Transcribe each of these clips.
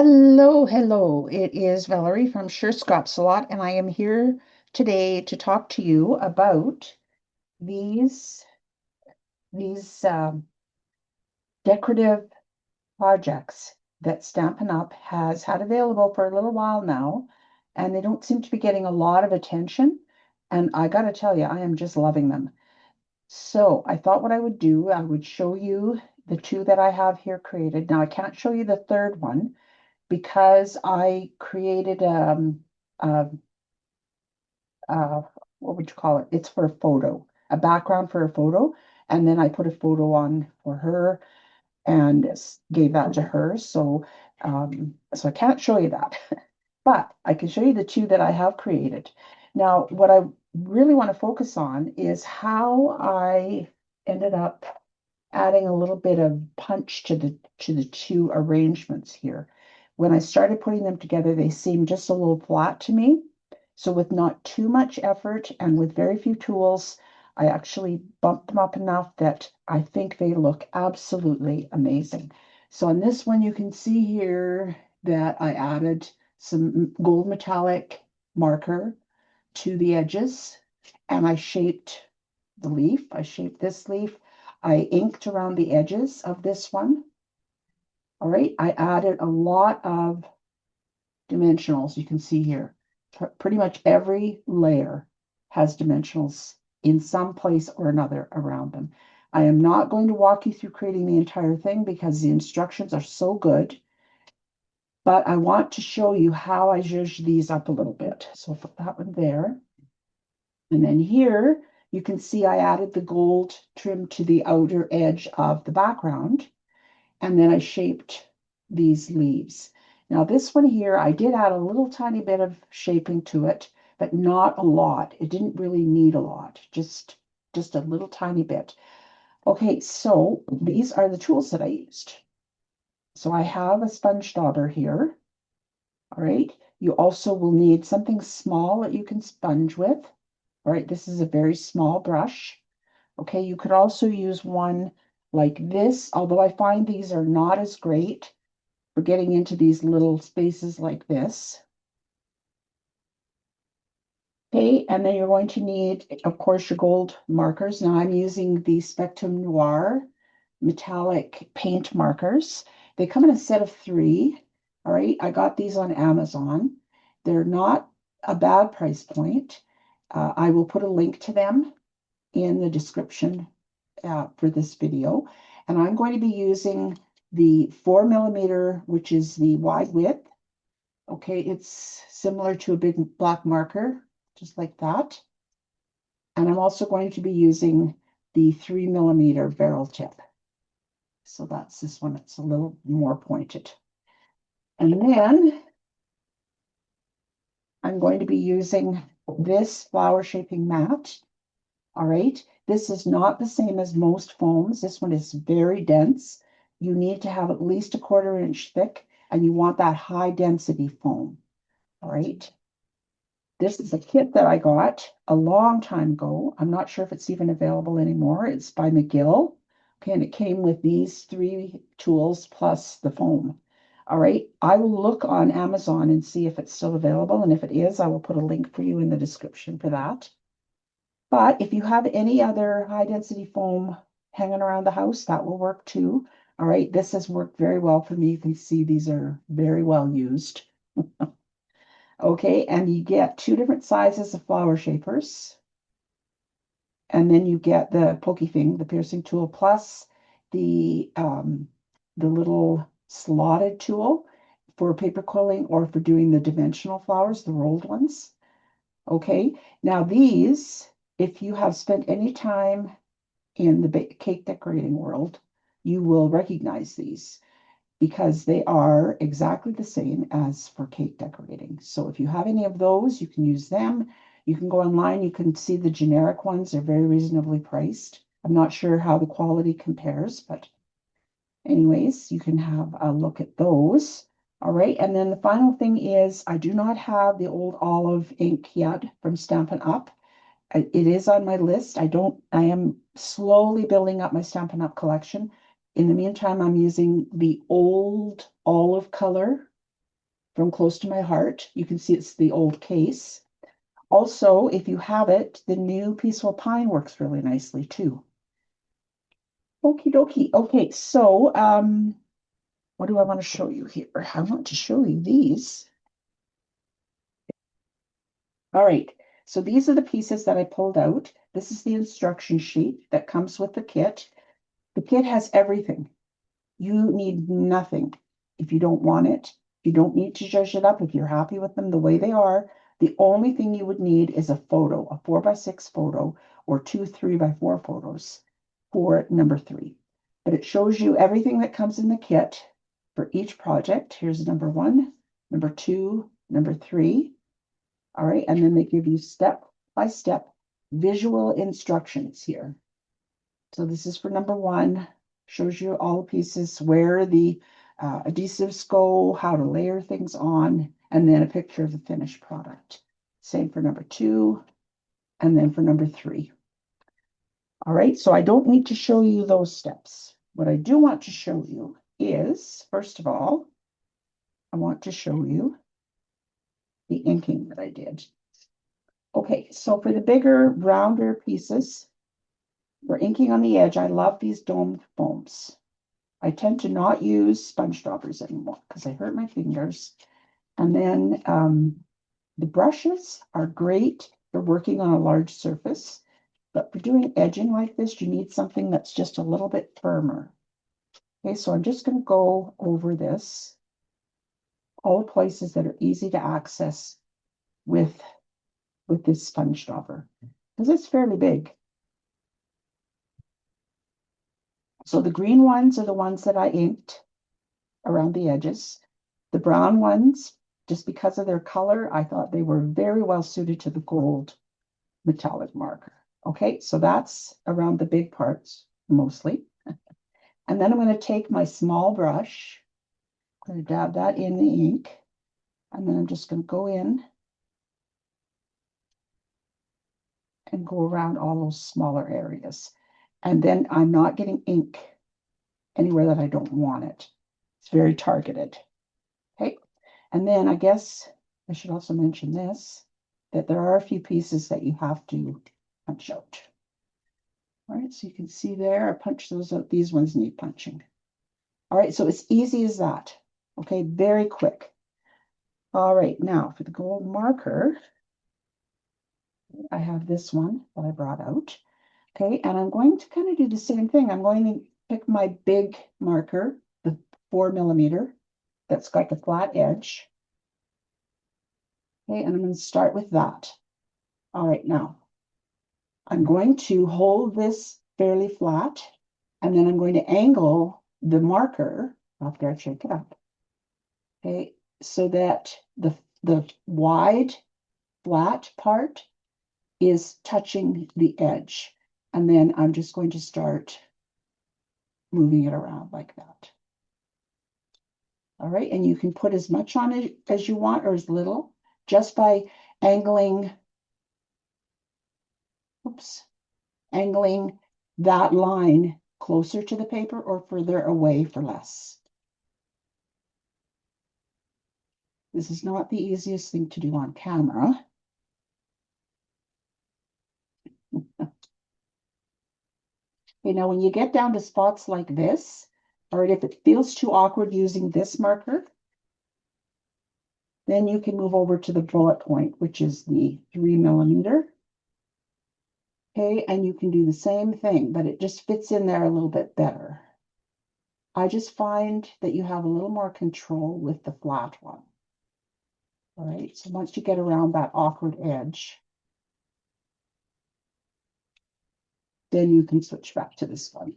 Hello, hello. It is Valerie from Sure Scraps a Lot, and I am here today to talk to you about these these decorative projects that Stampin' Up! Has had available for a little while now, and they don't seem to be getting a lot of attention. And I gotta tell you, I am just loving them. So I thought what I would do, I would show you the two that I have here created. Now I can't show you the third one because I created a, what would you call it? It's for a photo, a background for a photo. And then I put a photo on for her and gave that to her. So I can't show you that, but I can show you the two that I have created. Now, what I really want to focus on is how I ended up adding a little bit of punch to the two arrangements here. When I started putting them together, they seemed just a little flat to me. So with not too much effort and with very few tools, I actually bumped them up enough that I think they look absolutely amazing. So on this one, you can see here that I added some gold metallic marker to the edges and I shaped the leaf. I shaped this leaf. I inked around the edges of this one. All right, I added a lot of dimensionals. You can see here, pretty much every layer has dimensionals in some place or another around them. I am not going to walk you through creating the entire thing because the instructions are so good, but I want to show you how I zhuzh these up a little bit. So I'll put that one there. And then here, you can see I added the gold trim to the outer edge of the background. And then I shaped these leaves. Now this one here, I did add a little tiny bit of shaping to it, but not a lot. It didn't really need a lot, just a little tiny bit. Okay, so these are the tools that I used. So I have a sponge dauber here. All right. You also will need something small that you can sponge with. All right, this is a very small brush. Okay, you could also use one like this, although I find these are not as great for getting into these little spaces like this. Okay, and then you're going to need, of course, your gold markers. Now I'm using the Spectrum Noir metallic paint markers. They come in a set of 3. All right, I got these on Amazon. They're not a bad price point. I will put a link to them in the description for this video. And I'm going to be using the 4mm, which is the wide width. Okay, it's similar to a big black marker, just like that. And I'm also going to be using the 3mm barrel tip. So that's this one, it's a little more pointed. And then I'm going to be using this flower shaping mat. All right, this is not the same as most foams. This one is very dense. You need to have at least a 1/4 inch thick, and you want that high density foam. All right. This is a kit that I got a long time ago. I'm not sure if it's even available anymore. It's by McGill. Okay, and it came with these 3 tools plus the foam. All right, I will look on Amazon and see if it's still available. And if it is, I will put a link for you in the description for that. But if you have any other high density foam hanging around the house, that will work too. All right, this has worked very well for me. You can see these are very well used. Okay, and you get 2 different sizes of flower shapers. And then you get the pokey thing, the piercing tool, plus the little slotted tool for paper quilling or for doing the dimensional flowers, the rolled ones. Okay, now these, if you have spent any time in the cake decorating world, you will recognize these because they are exactly the same as for cake decorating. So if you have any of those, you can use them. You can go online, you can see the generic ones, they're very reasonably priced. I'm not sure how the quality compares, but anyways, you can have a look at those. All right, and then the final thing is I do not have the old olive ink yet from Stampin' Up. It is on my list. I am slowly building up my Stampin' Up collection. In the meantime, I'm using the old olive color from Close to My Heart. You can see it's the old case. Also, if you have it, the new Peaceful Pine works really nicely too. Okie dokie. Okay, so what do I want to show you here? I want to show you these. All right, so these are the pieces that I pulled out. This is the instruction sheet that comes with the kit. The kit has everything. You need nothing if you don't want it. You don't need to zhuzh it up if you're happy with them the way they are. The only thing you would need is a photo, a 4x6 photo, or two 3x4 photos for number 3. But it shows you everything that comes in the kit for each project. Here's number 1, number 2, number 3. All right, and then they give you step-by-step visual instructions here. So this is for number 1, shows you all the pieces, where the adhesives go, how to layer things on, and then a picture of the finished product. Same for number 2, and then for number 3. All right, so I don't need to show you those steps. What I do want to show you is, first of all, I want to show you the inking that I did. Okay, so for the bigger, rounder pieces, for inking on the edge, I love these domed foams. I tend to not use sponge daubers anymore because I hurt my fingers. And then the brushes are great for working on a large surface, but for doing edging like this, you need something that's just a little bit firmer. Okay, so I'm just going to go over this, all the places that are easy to access with this sponge dauber, because it's fairly big. So the green ones are the ones that I inked around the edges. The brown ones, just because of their color, I thought they were very well suited to the gold metallic marker. Okay, so that's around the big parts mostly. And then I'm going to take my small brush, I'm going to dab that in the ink, and then I'm just going to go in and go around all those smaller areas. And then I'm not getting ink anywhere that I don't want it. It's very targeted. Okay, and then I guess I should also mention this, that there are a few pieces that you have to punch out. All right, so you can see there, I punched those out. These ones need punching. All right, so it's easy as that. Okay, very quick. All right, now for the gold marker, I have this one that I brought out. Okay, and I'm going to kind of do the same thing. I'm going to pick my big marker, the 4mm, that's got the flat edge. Okay, and I'm going to start with that. All right, now I'm going to hold this fairly flat, and then I'm going to angle the marker after I shake it up. Okay, so that the wide flat part is touching the edge. And then I'm just going to start moving it around like that. All right, and you can put as much on it as you want or as little just by angling, angling that line closer to the paper or further away for less. This is not the easiest thing to do on camera. Okay, now when you get down to spots like this, or if it feels too awkward using this marker, then you can move over to the bullet point, which is the 3mm. Okay, and you can do the same thing, but it just fits in there a little bit better. I just find that you have a little more control with the flat one. All right, so once you get around that awkward edge, then you can switch back to this one.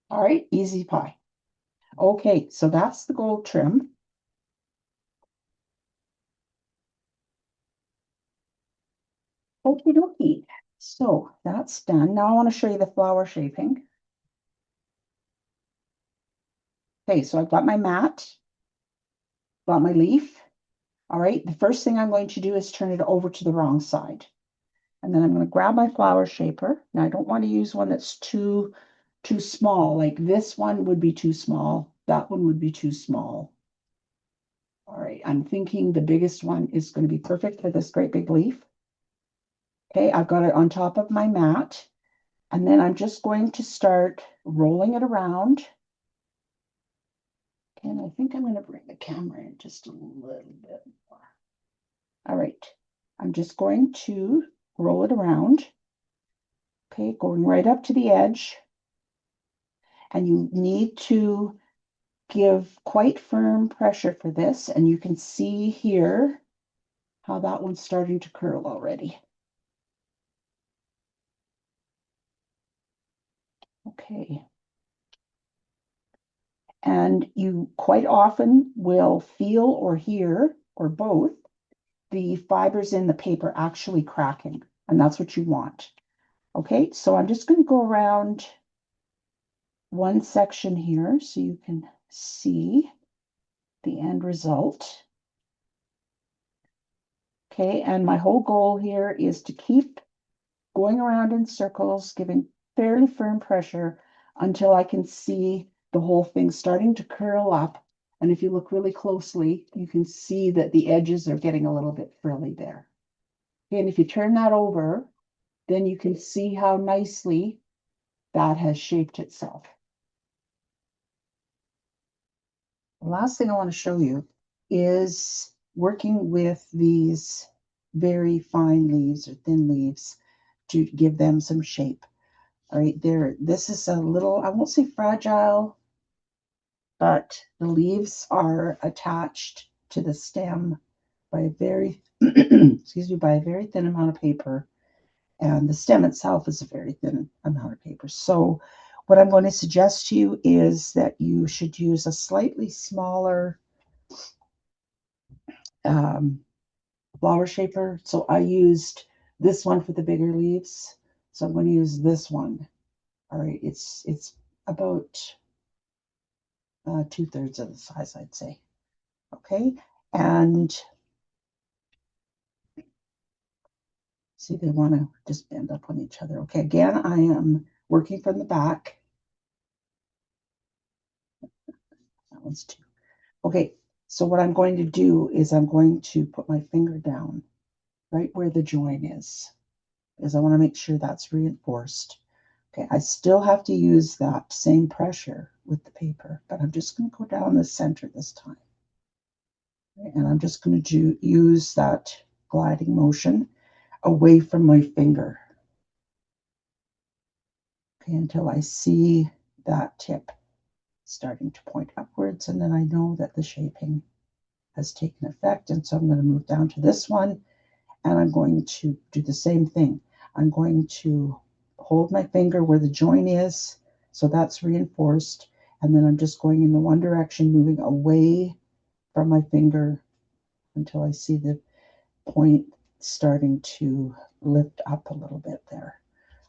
All right, easy pie. Okay, so that's the gold trim. Okie dokie. So that's done. Now I want to show you the flower shaping. Okay, so I've got my mat, got my leaf. All right, the first thing I'm going to do is turn it over to the wrong side. And then I'm going to grab my flower shaper. Now I don't want to use one that's too too small. Like this one would be too small. That one would be too small. All right, I'm thinking the biggest one is going to be perfect for this great big leaf. Okay, I've got it on top of my mat. And then I'm just going to start rolling it around. And I think I'm going to bring the camera in just a little bit more. All right, I'm just going to roll it around. Okay, going right up to the edge. And you need to give quite firm pressure for this. And you can see here how that one's starting to curl already. Okay. And you quite often will feel or hear, or both, the fibers in the paper actually cracking. And that's what you want. Okay, so I'm just going to go around one section here so you can see the end result. Okay, and my whole goal here is to keep going around in circles, giving fairly firm pressure until I can see the whole thing starting to curl up. And if you look really closely, you can see that the edges are getting a little bit frilly there. Okay, and if you turn that over, then you can see how nicely that has shaped itself. The last thing I want to show you is working with these very fine leaves or thin leaves to give them some shape. All right, there, this is a little, I won't say fragile, but the leaves are attached to the stem by a very, excuse me, by a very thin amount of paper. And the stem itself is a very thin amount of paper. So what I'm going to suggest to you is that you should use a slightly smaller flower shaper. So I used this one for the bigger leaves. So I'm going to use this one. All right, it's about 2/3 of the size, I'd say. Okay, and see, they want to just bend up on each other. Okay, again, I am working from the back. That one's two. Okay, so what I'm going to do is I'm going to put my finger down right where the join is, because I want to make sure that's reinforced. Okay, I still have to use that same pressure with the paper, but I'm just going to go down the center this time. Okay, and I'm just going to use that gliding motion away from my finger. Okay, until I see that tip starting to point upwards, and then I know that the shaping has taken effect. And so I'm going to move down to this one, and I'm going to do the same thing. I'm going to hold my finger where the join is, so that's reinforced, and then I'm just going in the one direction, moving away from my finger until I see the point starting to lift up a little bit there.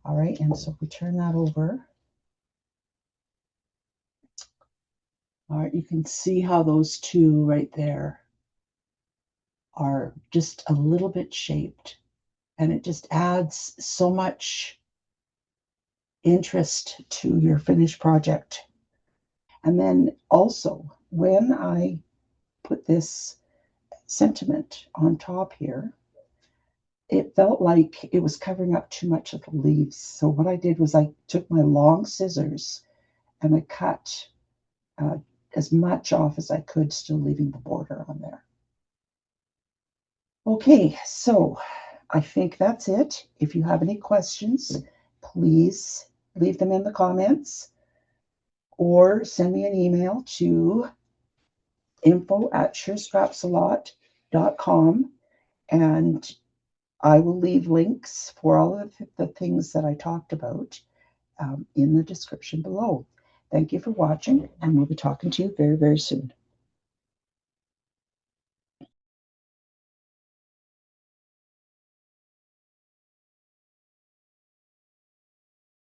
All right, and so if we turn that over, all right, you can see how those two right there are just a little bit shaped, and it just adds so much interest to your finished project. And then also, when I put this sentiment on top here, it felt like it was covering up too much of the leaves. So what I did was I took my long scissors and I cut as much off as I could, still leaving the border on there. Okay, so I think that's it. If you have any questions, please leave them in the comments or send me an email to info@surescrapsalot.com, and I will leave links for all of the things that I talked about in the description below. Thank you for watching, and we'll be talking to you very, very soon.